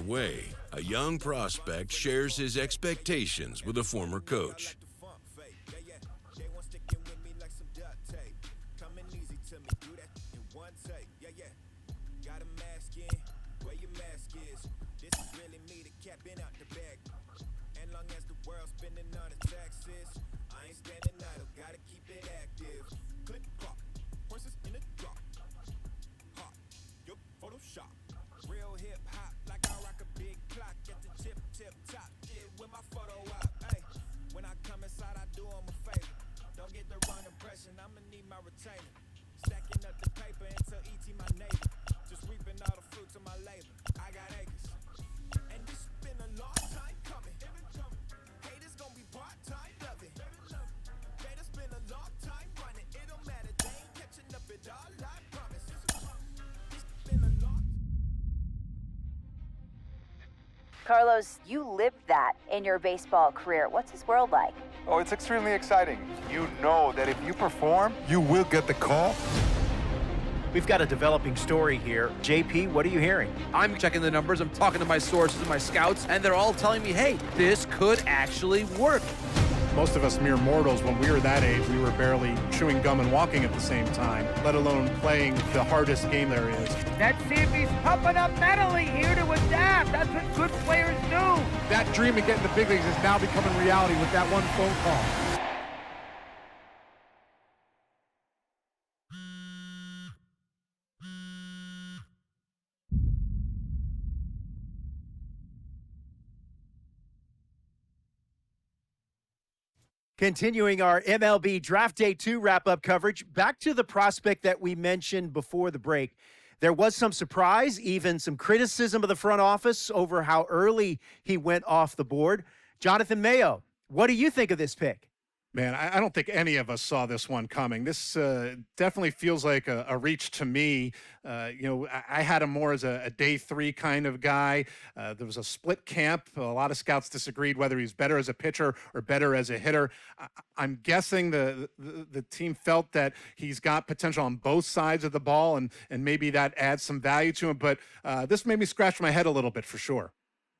way, a young prospect shares his expectations with a former coach. Carlos, you lived that in your baseball career. What's his world like? Oh, it's extremely exciting. You know that if you perform, you will get the call. We've got a developing story here. JP, what are you hearing? I'm checking the numbers, I'm talking to my sources and my scouts, and they're all telling me, hey, this could actually work. Most of us mere mortals, when we were that age, we were barely chewing gum and walking at the same time, let alone playing the hardest game there is. Let's see if he's pumping up mentally here to adapt. That's what good players do. That dream of getting the big leagues is now becoming reality with that one phone call. Continuing our MLB Draft Day 2 wrap-up coverage, back to the prospect that we mentioned before the break. There was some surprise, even some criticism of the front office over how early he went off the board. Jonathan Mayo, what do you think of this pick? Man, I don't think any of us saw this one coming. This definitely feels like a reach to me. I had him more as a day 3 kind of guy. There was a split camp. A lot of scouts disagreed whether he's better as a pitcher or better as a hitter. I'm guessing the team felt that he's got potential on both sides of the ball, and maybe that adds some value to him. But this made me scratch my head a little bit for sure.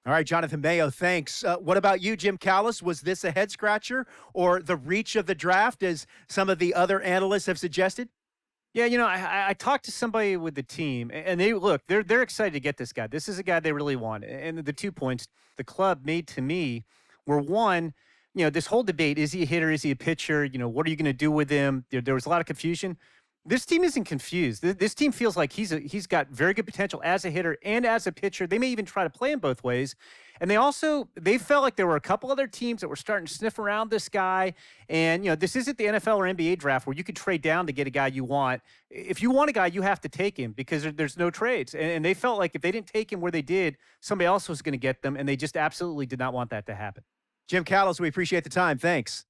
All right, Jonathan Mayo, thanks. What about you, Jim Callis? Was this a head-scratcher or the reach of the draft, as some of the other analysts have suggested? Yeah, I talked to somebody with the team, and they're excited to get this guy. This is a guy they really want. And the 2 points the club made to me were, one, this whole debate, is he a hitter, is he a pitcher, what are you going to do with him? There was a lot of confusion. This team isn't confused. This team feels like he's got very good potential as a hitter and as a pitcher. They may even try to play him both ways. And they felt like there were a couple other teams that were starting to sniff around this guy. And, this isn't the NFL or NBA draft where you can trade down to get a guy you want. If you want a guy, you have to take him because there's no trades. And they felt like if they didn't take him where they did, somebody else was going to get them. And they just absolutely did not want that to happen. Jim Callis, we appreciate the time. Thanks.